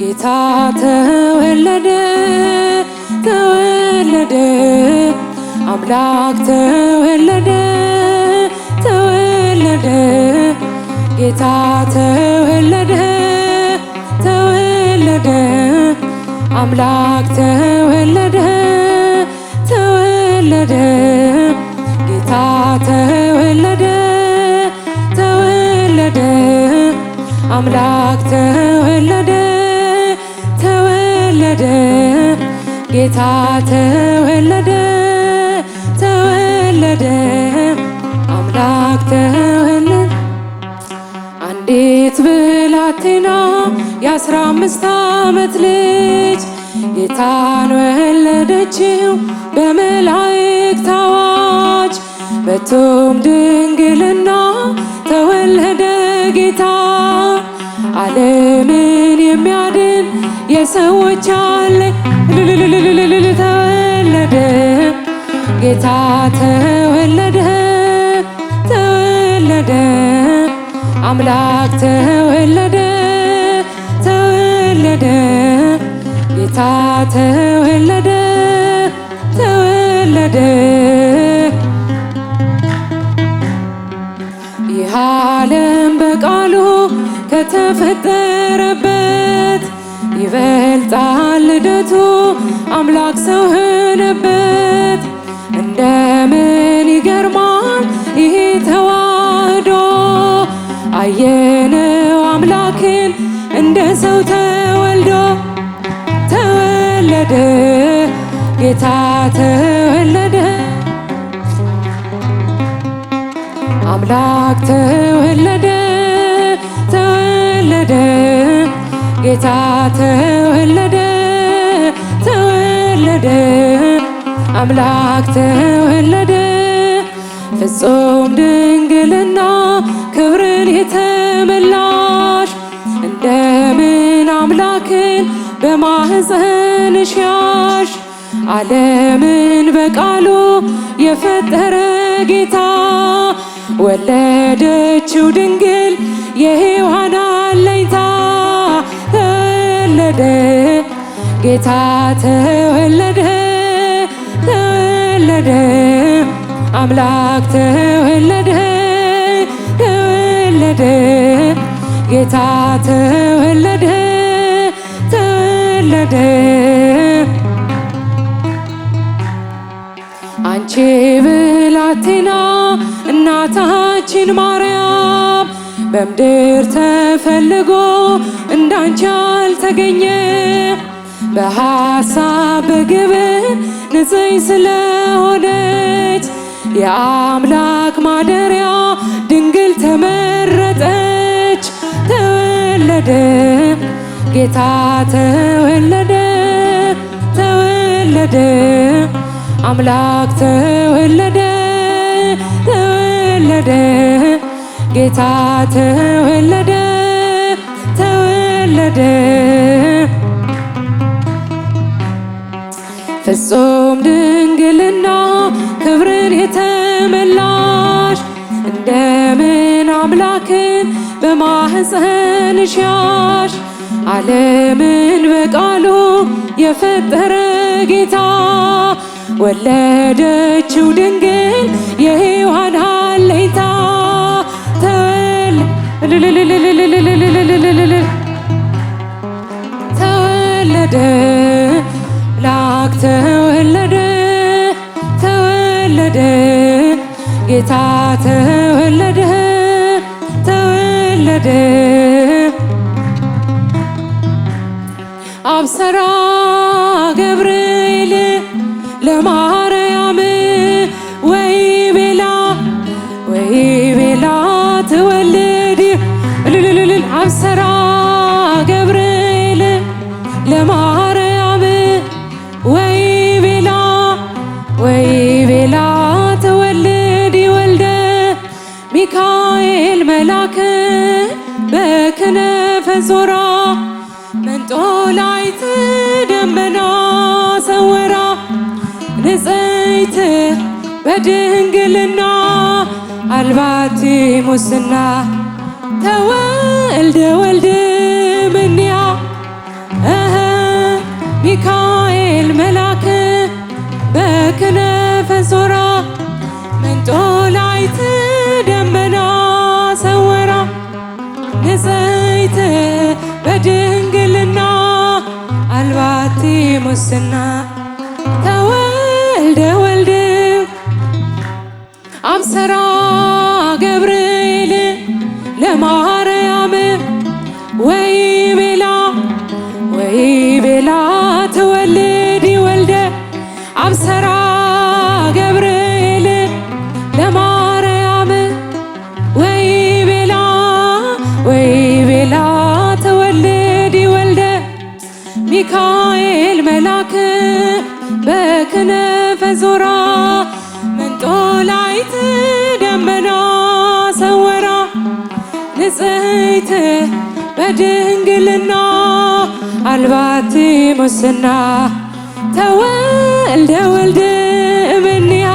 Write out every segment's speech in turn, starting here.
ጌታ ተወለደ ተወለደ አምላክ ተወለደ ተወለደ ጌታ ተወለደ ተወለደ አምላክ ተወለደ ተወለደ ጌታ ተወለደ ተወለደ አምላክ ተወለደ ተወለደ ጌታ ተወለደ ተወለደ አምላክ ተወለደ። አንዲት ብላቴና የ15 ዓመት ልጅ ጌታን ወለደችው በመላእክት አዋጅ። በቱም ድንግልና ተወለደ ጌታ ዓለምን የሚያድን የሰዎች አለኝ ተወለደ ጌታ ተወለደ ተወለደ አምላክ ተወለደ ተወለደ ጌታ ተወለደ ተወለደ። ይህ ዓለም በቃሉ ከተፈጠረበት ይበልጣል ልደቱ አምላክ ሰው ሆነበት። እንደምን ይገርማል ይሄ ተዋህዶ አየነው አምላክን እንደ ሰው ተወልዶ ተወለደ ጌታ ተወለደ አምላክ ተወለደ ተወለደ ጌታ ተወለደ ተወለደ አምላክ ተወለደ። ፍጹም ድንግልና ክብርን የተመላሽ እንደምን አምላክን በማህፀንሽ ያሽ። ዓለምን በቃሉ የፈጠረ ጌታ ወለደችው ድንግል የሔዋን አለኝታ ተወለደ ጌታ ተወለደ ተወለደ አምላክ ተወለደ ተወለደ ጌታ ተወለደ ተወለደ። አንቺ ብላቴና እናታችን ማርያም በምድር ተፈልጎ እንዳንቺ አልተገኘ። በሐሳብ በግብር ንጽሕት ስለሆነች የአምላክ ማደሪያ ድንግል ተመረጠች። ተወለደ ጌታ ተወለደ ተወለደ አምላክ ተወለደ ተወለደ ጌታ ተወለደ ተወለደ። ፍጹም ድንግልና ክብርን የተመላሽ እንደምን አምላክን በማህፀንሽ ያሽ። ዓለምን በቃሉ የፈጠረ ጌታ ወለደችው ድንግል የሔዋን አለኝታ ተወለደ አምላክ ተወለደ ተወለደ ጌታ ተወለደ ተወለደ። አብሰራ ገብርኤል ለማርያም ወይ ቤላ ትወልድ አብሰራ ገብርኤል ለማርያም ወይ ቤላ ትወልድ ወልደ ሚካኤል መላከ በክነፈ ዞራ መንጦላዕት ደመና ሰወራ ንጽሕት በድንግልና አልባቲ ሙስና ተወልደ ወልድ ምንያ ንጽሕት በድንግልና አልባቲ ሙስና ተወልደ ወልድ አብሰራ ገብርኤል ለማርያም ወይቤላ ትወልድ ወልደ አብሰራ ገብርኤል ለማርያም ወይቤላ ትወልድ ወልደ ሚካኤል መላክ በክነፈ ዞራ መንጦላዕት ደመና ሰወራ ንጽሕት በድንግልና አልባቲ ሙስና ተወልደ ወልድ እምኔሃ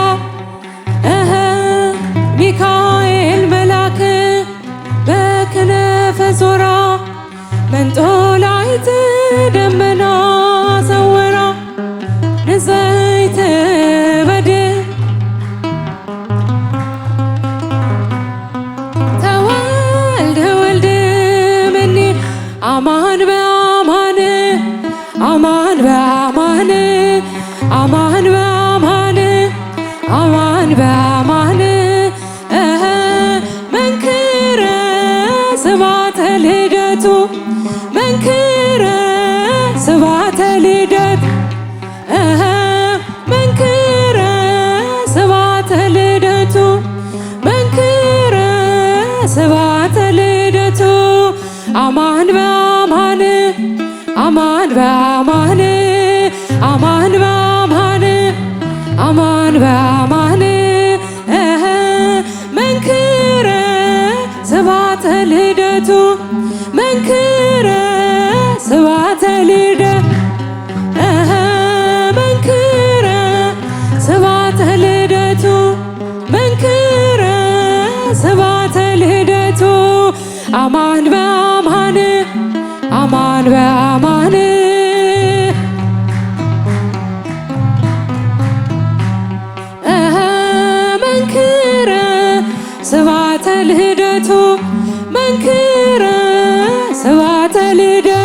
ሚካኤል መላክ በክነፈ ዞራ መንጦላዕት ደመና ሰወራ ንጽሕት ተወልደ ወልድ እምኔሃ አማን በአማን አማን በአማን አማን በአማን አማን በአማን መንክረ ስብሐተ ልደቱ መንክረ ስብሐተ ልደቱ መንክረ ስብሐተ ልደቱ መንክረ ስብሐተ ልደቱ አማን በአማን አማን በአማን አማን በአማን አማን በአማን መንክረ ስብሐተ ልደቱ መንክረ ስብሐተ ልደቱ መንክረ ስብሐተ ልደቱ መንክረ ስብሐተ ልደቱ አማን በአማን አማን በአማን መንክረ ስብሐተ ልደቱ መንክረ ስብሐተ ልደቱ